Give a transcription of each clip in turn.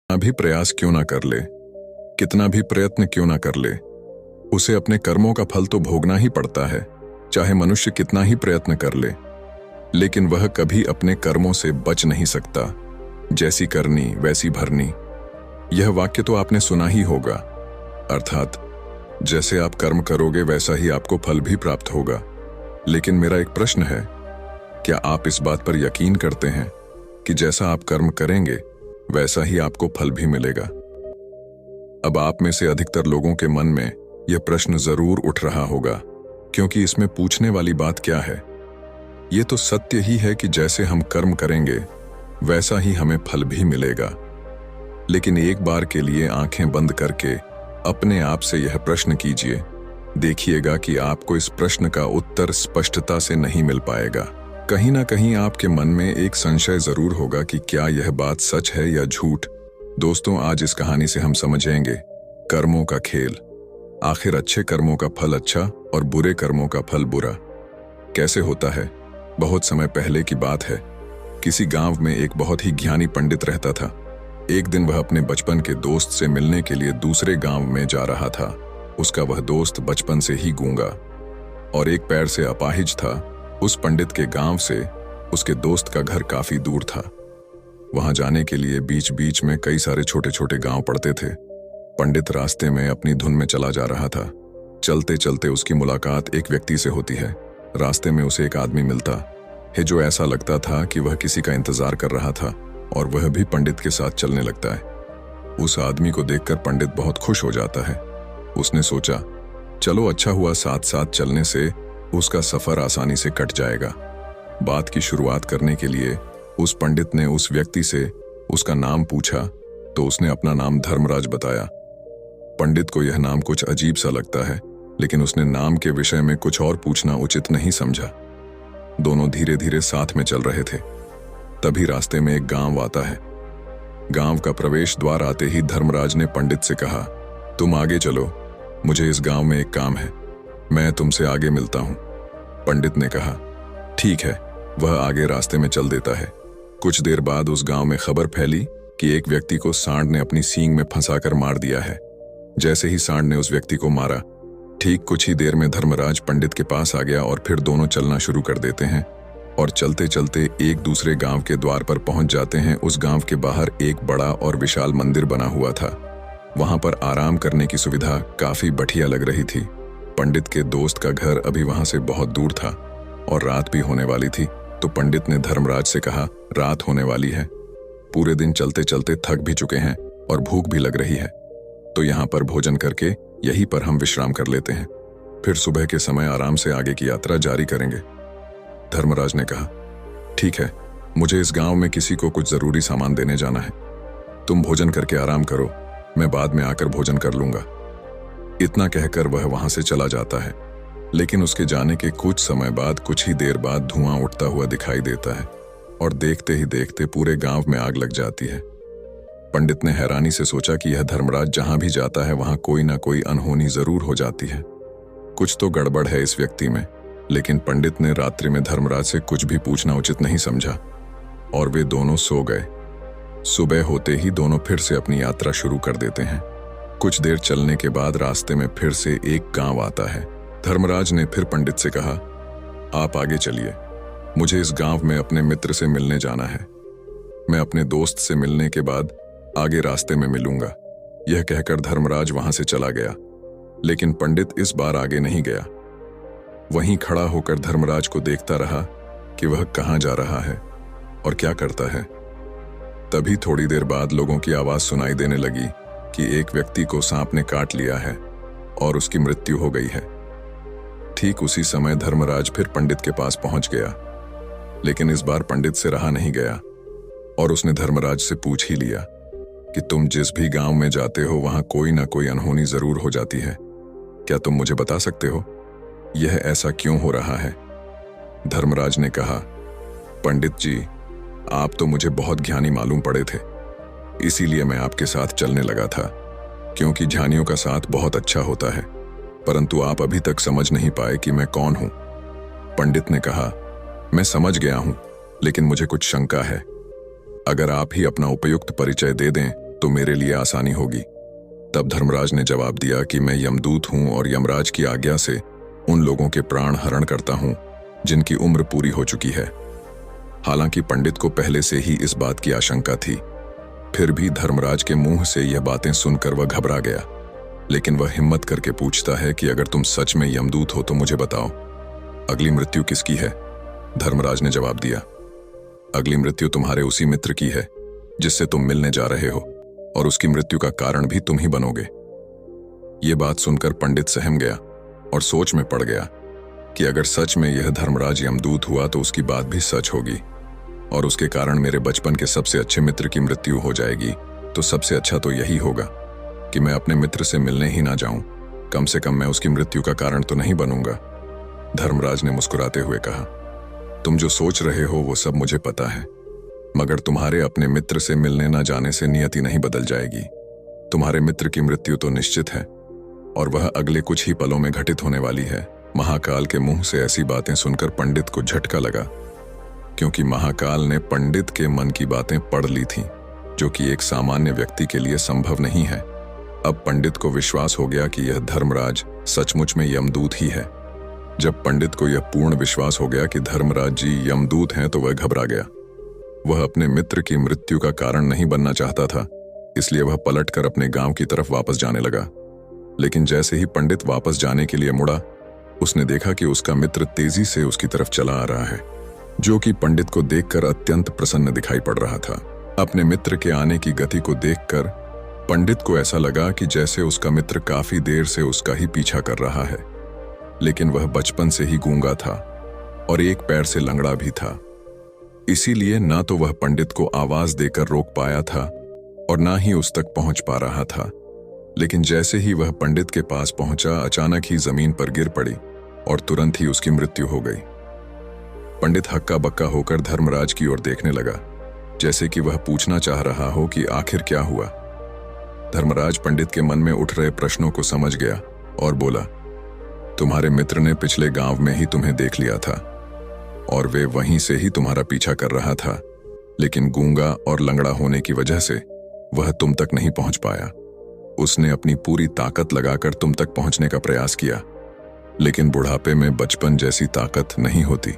कितना भी प्रयास क्यों ना कर ले, कितना भी प्रयत्न क्यों ना कर ले, उसे अपने कर्मों का फल तो भोगना ही पड़ता है, चाहे मनुष्य कितना ही प्रयत्न कर ले। लेकिन वह कभी अपने कर्मों से बच नहीं सकता। जैसी करनी वैसी भरनी, यह वाक्य तो आपने सुना ही होगा। अर्थात जैसे आप कर्म करोगे वैसा ही आपको फल भी प्राप्त होगा। लेकिन मेरा एक प्रश्न है, क्या आप इस बात पर यकीन करते हैं कि जैसा आप कर्म करेंगे वैसा ही आपको फल भी मिलेगा? अब आप में से अधिकतर लोगों के मन में यह प्रश्न जरूर उठ रहा होगा, क्योंकि इसमें पूछने वाली बात क्या है? ये तो सत्य ही है कि जैसे हम कर्म करेंगे वैसा ही हमें फल भी मिलेगा। लेकिन एक बार के लिए आंखें बंद करके अपने आप से यह प्रश्न कीजिए, देखिएगा कि आपको इस प्रश्न का उत्तर स्पष्टता से नहीं मिल पाएगा। कहीं ना कहीं आपके मन में एक संशय जरूर होगा कि क्या यह बात सच है या झूठ। दोस्तों, आज इस कहानी से हम समझेंगे कर्मों का खेल। आखिर अच्छे कर्मों का फल अच्छा और बुरे कर्मों का फल बुरा कैसे होता है? बहुत समय पहले की बात है। किसी गांव में एक बहुत ही ज्ञानी पंडित रहता था। एक दिन वह अपने बचपन के दोस्त से मिलने के लिए दूसरे गांव में जा रहा था। उसका वह दोस्त बचपन से ही गूंगा और एक पैर से अपाहिज था। उस पंडित के गांव से उसके दोस्त का घर काफी दूर था। वहां जाने के लिए बीच बीच में कई सारे छोटे छोटे गांव पड़ते थे। पंडित रास्ते में अपनी धुन में चला जा रहा था। चलते चलते उसकी मुलाकात एक व्यक्ति से होती है। रास्ते में उसे एक आदमी मिलता है जो ऐसा लगता था कि वह किसी का इंतजार कर रहा था और वह भी पंडित के साथ चलने लगता है। उस आदमी को देखकर पंडित बहुत खुश हो जाता है। उसने सोचा, चलो अच्छा हुआ, साथ साथ चलने से उसका सफर आसानी से कट जाएगा। बात की शुरुआत करने के लिए उस पंडित ने उस व्यक्ति से उसका नाम पूछा तो उसने अपना नाम धर्मराज बताया। पंडित को यह नाम कुछ अजीब सा लगता है, लेकिन उसने नाम के विषय में कुछ और पूछना उचित नहीं समझा। दोनों धीरे धीरे साथ में चल रहे थे। तभी रास्ते में एक गांव आता है। गांव का प्रवेश द्वार आते ही धर्मराज ने पंडित से कहा, तुम आगे चलो, मुझे इस गांव में एक काम है, मैं तुमसे आगे मिलता हूं। पंडित ने कहा, ठीक है। वह आगे रास्ते में चल देता है। कुछ देर बाद उस गांव में खबर फैली कि एक व्यक्ति को सांड ने अपनी सींग में फंसाकर मार दिया है। जैसे ही सांड ने उस व्यक्ति को मारा, ठीक कुछ ही देर में धर्मराज पंडित के पास आ गया और फिर दोनों चलना शुरू कर देते हैं और चलते चलते एक दूसरे गांव के द्वार पर पहुंच जाते हैं। उस गांव के बाहर एक बड़ा और विशाल मंदिर बना हुआ था। वहां पर आराम करने की सुविधा काफी बढ़िया लग रही थी। पंडित के दोस्त का घर अभी वहां से बहुत दूर था और रात भी होने वाली थी। तो पंडित ने धर्मराज से कहा, रात होने वाली है, पूरे दिन चलते चलते थक भी चुके हैं और भूख भी लग रही है, तो यहाँ पर भोजन करके यहीं पर हम विश्राम कर लेते हैं, फिर सुबह के समय आराम से आगे की यात्रा जारी करेंगे। धर्मराज ने कहा, ठीक है, मुझे इस गांव में किसी को कुछ जरूरी सामान देने जाना है, तुम भोजन करके आराम करो, मैं बाद में आकर भोजन कर लूंगा। इतना कहकर वह वहां से चला जाता है। लेकिन उसके जाने के कुछ समय बाद, कुछ ही देर बाद धुआं उठता हुआ दिखाई देता है और देखते ही देखते पूरे गांव में आग लग जाती है। पंडित ने हैरानी से सोचा कि यह धर्मराज जहां भी जाता है वहां कोई ना कोई अनहोनी जरूर हो जाती है, कुछ तो गड़बड़ है इस व्यक्ति में। लेकिन पंडित ने रात्रि में धर्मराज से कुछ भी पूछना उचित नहीं समझा और वे दोनों सो गए। सुबह होते ही दोनों फिर से अपनी यात्रा शुरू कर देते हैं। कुछ देर चलने के बाद रास्ते में फिर से एक गांव आता है। धर्मराज ने फिर पंडित से कहा, आप आगे चलिए, मुझे इस गांव में अपने मित्र से मिलने जाना है, मैं अपने दोस्त से मिलने के बाद आगे रास्ते में मिलूंगा। यह कहकर धर्मराज वहां से चला गया। लेकिन पंडित इस बार आगे नहीं गया। वहीं खड़ा होकर धर्मराज को देखता रहा कि वह कहां जा रहा है और क्या करता है। तभी थोड़ी देर बाद लोगों की आवाज सुनाई देने लगी कि एक व्यक्ति को सांप ने काट लिया है और उसकी मृत्यु हो गई है। ठीक उसी समय धर्मराज फिर पंडित के पास पहुंच गया। लेकिन इस बार पंडित से रहा नहीं गया और उसने धर्मराज से पूछ ही लिया कि तुम जिस भी गांव में जाते हो वहां कोई ना कोई अनहोनी जरूर हो जाती है, क्या तुम मुझे बता सकते हो यह ऐसा क्यों हो रहा है? धर्मराज ने कहा, पंडित जी, आप तो मुझे बहुत ज्ञानी मालूम पड़े थे, इसीलिए मैं आपके साथ चलने लगा था, क्योंकि ज्ञानियों का साथ बहुत अच्छा होता है, परंतु आप अभी तक समझ नहीं पाए कि मैं कौन हूं। पंडित ने कहा, मैं समझ गया हूं, लेकिन मुझे कुछ शंका है। अगर आप ही अपना उपयुक्त परिचय दे दें तो मेरे लिए आसानी होगी। तब धर्मराज ने जवाब दिया कि मैं यमदूत हूं और यमराज की आज्ञा से उन लोगों के प्राण हरण करता हूं जिनकी उम्र पूरी हो चुकी है। हालांकि पंडित को पहले से ही इस बात की आशंका थी, फिर भी धर्मराज के मुंह से यह बातें सुनकर वह घबरा गया। लेकिन वह हिम्मत करके पूछता है कि अगर तुम सच में यमदूत हो तो मुझे बताओ, अगली मृत्यु किसकी है? धर्मराज ने जवाब दिया, अगली मृत्यु तुम्हारे उसी मित्र की है जिससे तुम मिलने जा रहे हो, और उसकी मृत्यु का कारण भी तुम ही बनोगे। ये बात सुनकर पंडित सहम गया और सोच में पड़ गया कि अगर सच में यह धर्मराज यमदूत हुआ तो उसकी बात भी सच होगी, और उसके कारण मेरे बचपन के सबसे अच्छे मित्र की मृत्यु हो जाएगी। तो सबसे अच्छा तो यही होगा कि मैं अपने मित्र से मिलने ही ना जाऊं, कम से कम मैं उसकी मृत्यु का कारण तो नहीं बनूंगा। धर्मराज ने मुस्कुराते हुए कहा, तुम जो सोच रहे हो वो सब मुझे पता है, मगर तुम्हारे अपने मित्र से मिलने ना जाने से नियति नहीं बदल जाएगी। तुम्हारे मित्र की मृत्यु तो निश्चित है, और वह अगले कुछ ही पलों में घटित होने वाली है। महाकाल के मुंह से ऐसी बातें सुनकर पंडित को झटका लगा, क्योंकि महाकाल ने पंडित के मन की बातें पढ़ ली थीं, जो कि एक सामान्य व्यक्ति के लिए संभव नहीं है। अब पंडित को विश्वास हो गया कि यह धर्मराज सचमुच में यमदूत ही है। जब पंडित को यह पूर्ण विश्वास हो गया कि धर्मराज जी यमदूत हैं तो वह घबरा गया। वह अपने मित्र की मृत्यु का कारण नहीं बनना चाहता था, इसलिए वह पलटकर अपने गांव की तरफ वापस जाने लगा। लेकिन जैसे ही पंडित वापस जाने के लिए मुड़ा, उसने देखा कि उसका मित्र तेजी से उसकी तरफ चला आ रहा है, जो कि पंडित को देखकर अत्यंत प्रसन्न दिखाई पड़ रहा था। अपने मित्र के आने की गति को देखकर पंडित को ऐसा लगा कि जैसे उसका मित्र काफी देर से उसका ही पीछा कर रहा है, लेकिन वह बचपन से ही गूंगा था और एक पैर से लंगड़ा भी था। इसीलिए ना तो वह पंडित को आवाज देकर रोक पाया था और ना ही उस तक पहुंच पा रहा था। लेकिन जैसे ही वह पंडित के पास पहुंचा, अचानक ही जमीन पर गिर पड़ी और तुरंत ही उसकी मृत्यु हो गई। पंडित हक्का बक्का होकर धर्मराज की ओर देखने लगा, जैसे कि वह पूछना चाह रहा हो कि आखिर क्या हुआ। धर्मराज पंडित के मन में उठ रहे प्रश्नों को समझ गया और बोला, तुम्हारे मित्र ने पिछले गांव में ही तुम्हें देख लिया था और वे वहीं से ही तुम्हारा पीछा कर रहा था, लेकिन गूंगा और लंगड़ा होने की वजह से वह तुम तक नहीं पहुंच पाया। उसने अपनी पूरी ताकत लगाकर तुम तक पहुंचने का प्रयास किया, लेकिन बुढ़ापे में बचपन जैसी ताकत नहीं होती,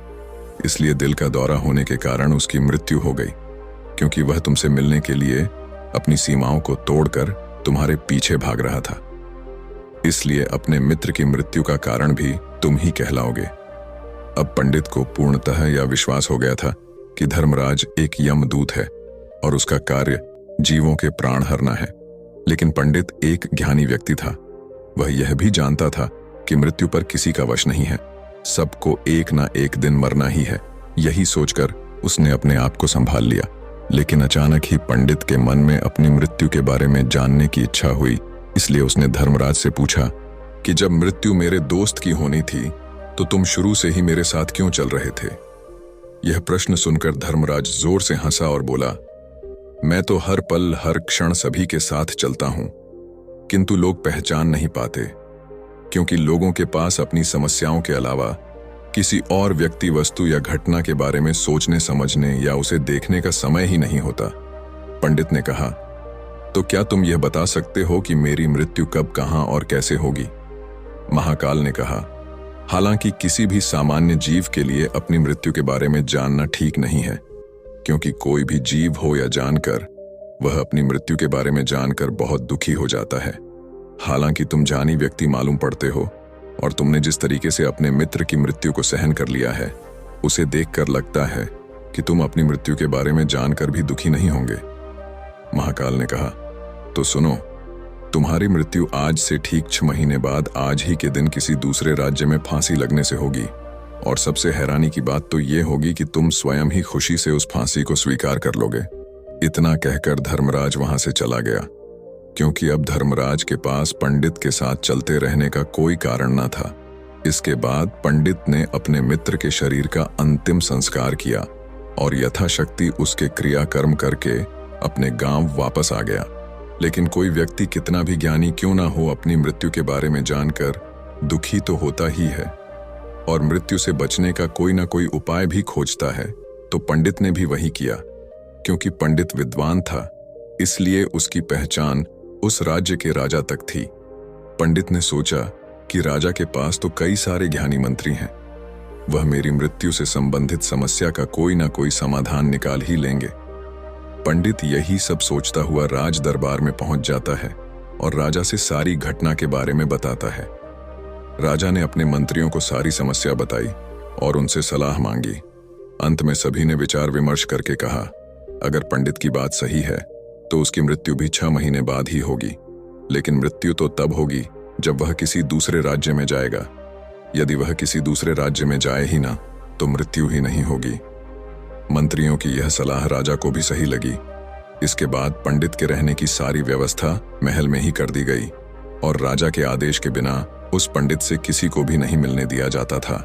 इसलिए दिल का दौरा होने के कारण उसकी मृत्यु हो गई, क्योंकि वह तुमसे मिलने के लिए अपनी सीमाओं को तोड़कर तुम्हारे पीछे भाग रहा था। इसलिए अपने मित्र की मृत्यु का कारण भी तुम ही कहलाओगे। अब पंडित को पूर्णतः यह विश्वास हो गया था कि धर्मराज एक यमदूत है और उसका कार्य जीवों के प्राण हरना है। लेकिन पंडित एक ज्ञानी व्यक्ति था, वह यह भी जानता था कि मृत्यु पर किसी का वश नहीं है, सबको एक ना एक दिन मरना ही है। यही सोचकर उसने अपने आप को संभाल लिया। लेकिन अचानक ही पंडित के मन में अपनी मृत्यु के बारे में जानने की इच्छा हुई, इसलिए उसने धर्मराज से पूछा कि जब मृत्यु मेरे दोस्त की होनी थी तो तुम शुरू से ही मेरे साथ क्यों चल रहे थे? यह प्रश्न सुनकर धर्मराज जोर से हंसा और बोला, मैं तो हर पल हर क्षण सभी के साथ चलता हूं, किंतु लोग पहचान नहीं पाते, क्योंकि लोगों के पास अपनी समस्याओं के अलावा किसी और व्यक्ति, वस्तु या घटना के बारे में सोचने समझने या उसे देखने का समय ही नहीं होता। पंडित ने कहा, तो क्या तुम यह बता सकते हो कि मेरी मृत्यु कब, कहां और कैसे होगी? महाकाल ने कहा, हालांकि किसी भी सामान्य जीव के लिए अपनी मृत्यु के बारे में जानना ठीक नहीं है, क्योंकि कोई भी जीव हो या जानकर, वह अपनी मृत्यु के बारे में जानकर बहुत दुखी हो जाता है। हालांकि तुम जानी व्यक्ति मालूम पड़ते हो और तुमने जिस तरीके से अपने मित्र की मृत्यु को सहन कर लिया है, उसे देखकर लगता है कि तुम अपनी मृत्यु के बारे में जानकर भी दुखी नहीं होंगे। महाकाल ने कहा, तो सुनो, तुम्हारी मृत्यु आज से ठीक 6 महीने बाद आज ही के दिन किसी दूसरे राज्य में फांसी लगने से होगी, और सबसे हैरानी की बात तो ये होगी कि तुम स्वयं ही खुशी से उस फांसी को स्वीकार कर लोगे। इतना कहकर धर्मराज वहां से चला गया, क्योंकि अब धर्मराज के पास पंडित के साथ चलते रहने का कोई कारण न था। इसके बाद पंडित ने अपने मित्र के शरीर का अंतिम संस्कार किया और यथाशक्ति उसके क्रियाकर्म करके अपने गांव वापस आ गया। लेकिन कोई व्यक्ति कितना भी ज्ञानी क्यों ना हो, अपनी मृत्यु के बारे में जानकर दुखी तो होता ही है, और मृत्यु से बचने का कोई ना कोई उपाय भी खोजता है। तो पंडित ने भी वही किया, क्योंकि पंडित विद्वान था इसलिए उसकी पहचान उस राज्य के राजा तक थी। पंडित ने सोचा कि राजा के पास तो कई सारे ज्ञानी मंत्री हैं, वह मेरी मृत्यु से संबंधित समस्या का कोई ना कोई समाधान निकाल ही लेंगे। पंडित यही सब सोचता हुआ राज दरबार में पहुंच जाता है और राजा से सारी घटना के बारे में बताता है। राजा ने अपने मंत्रियों को सारी समस्या बताई और उनसे सलाह मांगी। अंत में सभी ने विचार विमर्श करके कहा, अगर पंडित की बात सही है तो उसकी मृत्यु भी 6 महीने बाद ही होगी, लेकिन मृत्यु तो तब होगी जब वह किसी दूसरे राज्य में जाएगा। यदि वह किसी दूसरे राज्य में जाए ही ना तो मृत्यु ही नहीं होगी। मंत्रियों की यह सलाह राजा को भी सही लगी। इसके बाद पंडित के रहने की सारी व्यवस्था महल में ही कर दी गई और राजा के आदेश के बिना उस पंडित से किसी को भी नहीं मिलने दिया जाता था।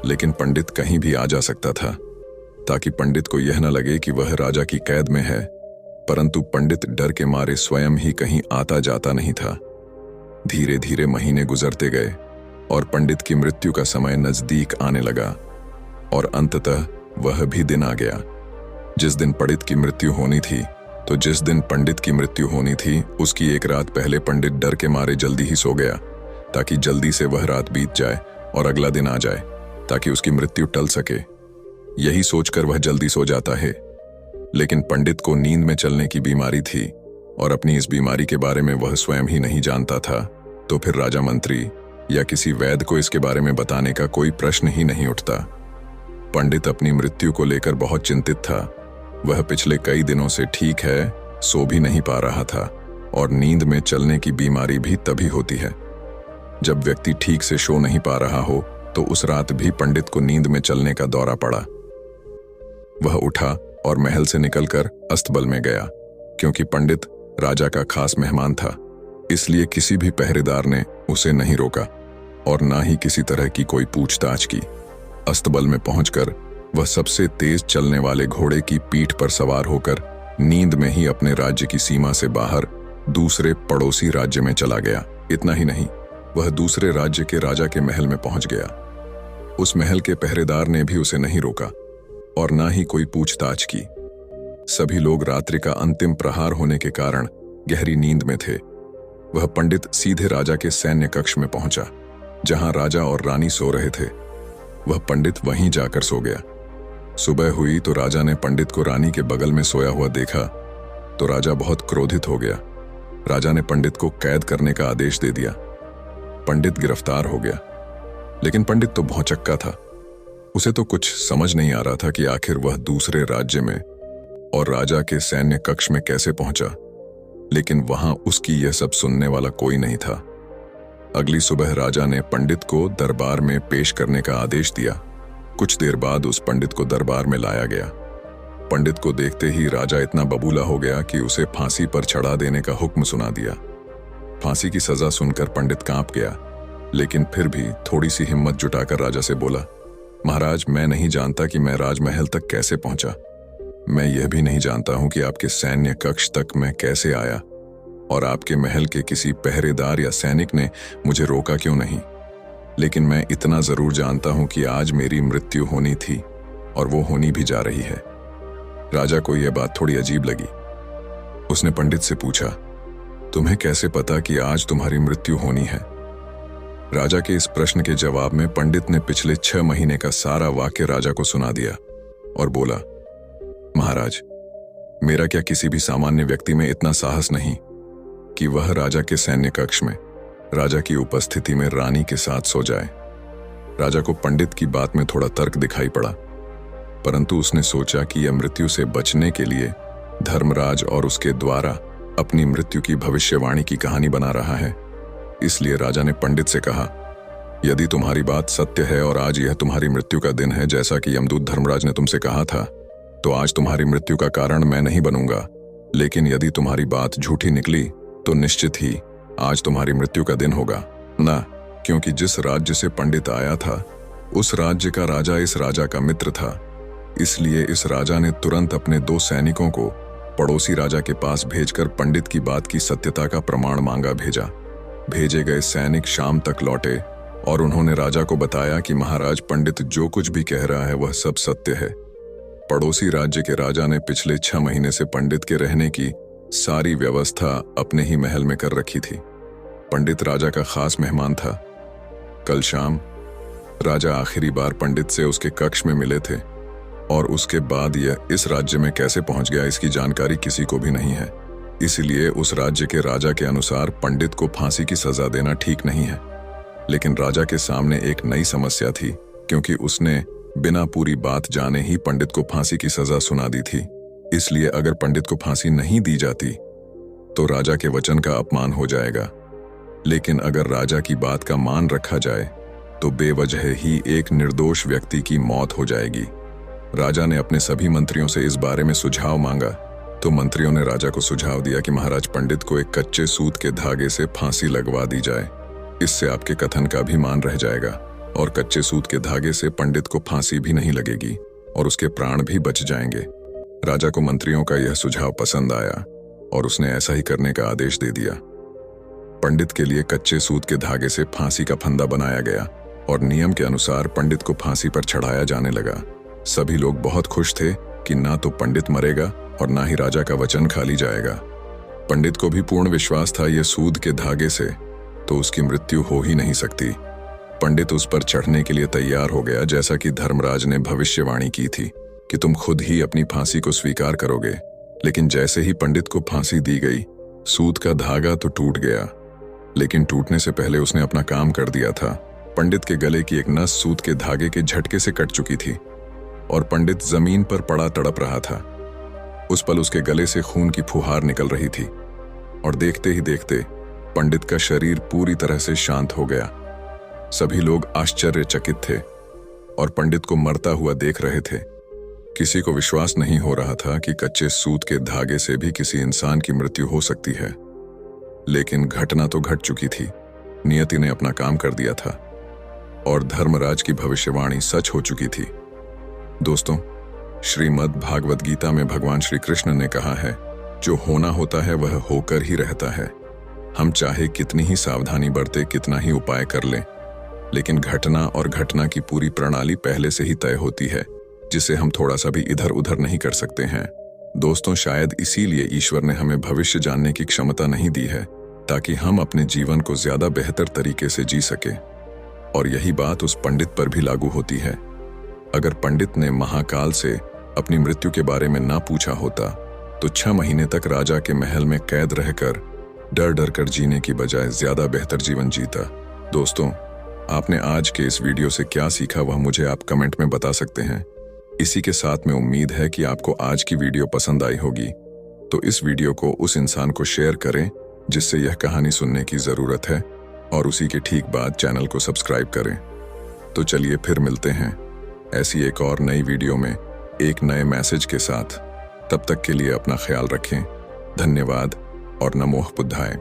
लेकिन पंडित कहीं भी आ जा सकता था, ताकि पंडित को यह न लगे कि वह राजा की कैद में है। परंतु पंडित डर के मारे स्वयं ही कहीं आता जाता नहीं था। धीरे धीरे महीने गुजरते गए और पंडित की मृत्यु का समय नजदीक आने लगा और अंततः वह भी दिन आ गया जिस दिन पंडित की मृत्यु होनी थी। तो जिस दिन पंडित की मृत्यु होनी थी उसकी एक रात पहले पंडित डर के मारे जल्दी ही सो गया, ताकि जल्दी से वह रात बीत जाए और अगला दिन आ जाए, ताकि उसकी मृत्यु टल सके। यही सोचकर वह जल्दी सो जाता है। लेकिन पंडित को नींद में चलने की बीमारी थी और अपनी इस बीमारी के बारे में वह स्वयं ही नहीं जानता था। तो फिर राजा मंत्री या किसी वैद्य को इसके बारे में बताने का कोई प्रश्न ही नहीं उठता। पंडित अपनी मृत्यु को लेकर बहुत चिंतित था। वह पिछले कई दिनों से ठीक है, सो भी नहीं पा रहा था और नींद में चलने की बीमारी भी तभी होती है जब व्यक्ति ठीक से सो नहीं पा रहा हो। तो उस रात भी पंडित को नींद में चलने का दौरा पड़ा। वह उठा और महल से निकलकर अस्तबल में गया। क्योंकि पंडित राजा का खास मेहमान था, इसलिए किसी भी पहरेदार ने उसे नहीं रोका और ना ही किसी तरह की कोई पूछताछ की। अस्तबल में पहुंचकर वह सबसे तेज चलने वाले घोड़े की पीठ पर सवार होकर नींद में ही अपने राज्य की सीमा से बाहर दूसरे पड़ोसी राज्य में चला गया। इतना ही नहीं, वह दूसरे राज्य के राजा के महल में पहुंच गया। उस महल के पहरेदार ने भी उसे नहीं रोका और ना ही कोई पूछताछ की। सभी लोग रात्रि का अंतिम प्रहार होने के कारण गहरी नींद में थे। वह पंडित सीधे राजा के सैन्य कक्ष में पहुंचा, जहां राजा और रानी सो रहे थे। वह पंडित वहीं जाकर सो गया। सुबह हुई तो राजा ने पंडित को रानी के बगल में सोया हुआ देखा तो राजा बहुत क्रोधित हो गया। राजा ने पंडित को कैद करने का आदेश दे दिया। पंडित गिरफ्तार हो गया, लेकिन पंडित तो भौचक्का था। उसे तो कुछ समझ नहीं आ रहा था कि आखिर वह दूसरे राज्य में और राजा के सैन्य कक्ष में कैसे पहुंचा। लेकिन वहां उसकी यह सब सुनने वाला कोई नहीं था। अगली सुबह राजा ने पंडित को दरबार में पेश करने का आदेश दिया। कुछ देर बाद उस पंडित को दरबार में लाया गया। पंडित को देखते ही राजा इतना बबूला हो गया कि उसे फांसी पर चढ़ा देने का हुक्म सुना दिया। फांसी की सजा सुनकर पंडित कांप गया, लेकिन फिर भी थोड़ी सी हिम्मत जुटाकर राजा से बोला, महाराज, मैं नहीं जानता कि मैं राजमहल तक कैसे पहुंचा। मैं यह भी नहीं जानता हूं कि आपके सैन्य कक्ष तक मैं कैसे आया और आपके महल के किसी पहरेदार या सैनिक ने मुझे रोका क्यों नहीं। लेकिन मैं इतना जरूर जानता हूं कि आज मेरी मृत्यु होनी थी और वो होनी भी जा रही है। राजा को यह बात थोड़ी अजीब लगी। उसने पंडित से पूछा, तुम्हें कैसे पता कि आज तुम्हारी मृत्यु होनी है? राजा के इस प्रश्न के जवाब में पंडित ने पिछले 6 महीने का सारा वाक्य राजा को सुना दिया और बोला, महाराज, मेरा क्या किसी भी सामान्य व्यक्ति में इतना साहस नहीं कि वह राजा के सैन्य कक्ष में राजा की उपस्थिति में रानी के साथ सो जाए। राजा को पंडित की बात में थोड़ा तर्क दिखाई पड़ा, परंतु उसने सोचा कि यह मृत्यु से बचने के लिए धर्मराज और उसके द्वारा अपनी मृत्यु की भविष्यवाणी की कहानी बना रहा है। इसलिए राजा ने पंडित से कहा, यदि तुम्हारी बात सत्य है और आज यह तुम्हारी मृत्यु का दिन है जैसा कि यमदूत धर्मराज ने तुमसे कहा था, तो आज तुम्हारी मृत्यु का कारण मैं नहीं बनूंगा। लेकिन यदि तुम्हारी बात झूठी निकली तो निश्चित ही आज तुम्हारी मृत्यु का दिन होगा ना, क्योंकि जिस राज्य से पंडित आया था उस राज्य का राजा इस राजा का मित्र था। इसलिए इस राजा ने तुरंत अपने 2 सैनिकों को पड़ोसी राजा के पास भेजकर पंडित की बात की सत्यता का प्रमाण मांगा भेजा। भेजे गए सैनिक शाम तक लौटे और उन्होंने राजा को बताया कि महाराज, पंडित जो कुछ भी कह रहा है वह सब सत्य है। पड़ोसी राज्य के राजा ने पिछले 6 महीने से पंडित के रहने की सारी व्यवस्था अपने ही महल में कर रखी थी। पंडित राजा का खास मेहमान था। कल शाम राजा आखिरी बार पंडित से उसके कक्ष में मिले थे और उसके बाद यह इस राज्य में कैसे पहुंच गया इसकी जानकारी किसी को भी नहीं है। इसलिए उस राज्य के राजा के अनुसार पंडित को फांसी की सजा देना ठीक नहीं है। लेकिन राजा के सामने एक नई समस्या थी, क्योंकि उसने बिना पूरी बात जाने ही पंडित को फांसी की सजा सुना दी थी। इसलिए अगर पंडित को फांसी नहीं दी जाती तो राजा के वचन का अपमान हो जाएगा। लेकिन अगर राजा की बात का मान रखा जाए तो बेवजह ही एक निर्दोष व्यक्ति की मौत हो जाएगी। राजा ने अपने सभी मंत्रियों से इस बारे में सुझाव मांगा तो मंत्रियों ने राजा को सुझाव दिया कि महाराज, पंडित को एक कच्चे सूत के धागे से फांसी लगवा दी जाए। इससे आपके कथन का भी मान रह जाएगा और कच्चे सूत के धागे से पंडित को फांसी भी नहीं लगेगी और उसके प्राण भी बच जाएंगे। राजा को मंत्रियों का यह सुझाव पसंद आया और उसने ऐसा ही करने का आदेश दे दिया। पंडित के लिए कच्चे सूत के धागे से फांसी का फंदा बनाया गया और नियम के अनुसार पंडित को फांसी पर चढ़ाया जाने लगा। सभी लोग बहुत खुश थे कि ना तो पंडित मरेगा और ना ही राजा का वचन खाली जाएगा। पंडित को भी पूर्ण विश्वास था ये सूद के धागे से तो उसकी मृत्यु हो ही नहीं सकती। पंडित उस पर चढ़ने के लिए तैयार हो गया, जैसा कि धर्मराज ने भविष्यवाणी की थी कि तुम खुद ही अपनी फांसी को स्वीकार करोगे। लेकिन जैसे ही पंडित को फांसी दी गई, सूत का धागा तो टूट गया, लेकिन टूटने से पहले उसने अपना काम कर दिया था। पंडित के गले की एक नस सूत के धागे के झटके से कट चुकी थी और पंडित जमीन पर पड़ा तड़प रहा था। उस पल उसके गले से खून की फुहार निकल रही थी और देखते ही देखते पंडित का शरीर पूरी तरह से शांत हो गया। सभी लोग आश्चर्यचकित थे और पंडित को मरता हुआ देख रहे थे। किसी को विश्वास नहीं हो रहा था कि कच्चे सूत के धागे से भी किसी इंसान की मृत्यु हो सकती है। लेकिन घटना तो घट चुकी थी। नियति ने अपना काम कर दिया था और धर्मराज की भविष्यवाणी सच हो चुकी थी। दोस्तों, श्रीमद् भागवत गीता में भगवान श्री कृष्ण ने कहा है, जो होना होता है वह होकर ही रहता है। हम चाहे कितनी ही सावधानी बरते, कितना ही उपाय कर लें, लेकिन घटना और घटना की पूरी प्रणाली पहले से ही तय होती है, जिसे हम थोड़ा सा भी इधर उधर नहीं कर सकते हैं। दोस्तों, शायद इसीलिए ईश्वर ने हमें भविष्य जानने की क्षमता नहीं दी है, ताकि हम अपने जीवन को ज्यादा बेहतर तरीके से जी सके। और यही बात उस पंडित पर भी लागू होती है। अगर पंडित ने महाकाल से अपनी मृत्यु के बारे में ना पूछा होता तो 6 महीने तक राजा के महल में कैद रहकर डर डर कर जीने की बजाय ज्यादा बेहतर जीवन जीता। दोस्तों, आपने आज के इस वीडियो से क्या सीखा वह मुझे आप कमेंट में बता सकते हैं। इसी के साथ में उम्मीद है कि आपको आज की वीडियो पसंद आई होगी, तो इस वीडियो को उस इंसान को शेयर करें जिससे यह कहानी सुनने की जरूरत है, और उसी के ठीक बाद चैनल को सब्सक्राइब करें। तो चलिए फिर मिलते हैं ऐसी एक और नई वीडियो में एक नए मैसेज के साथ। तब तक के लिए अपना ख्याल रखें। धन्यवाद और नमो बुद्धाय।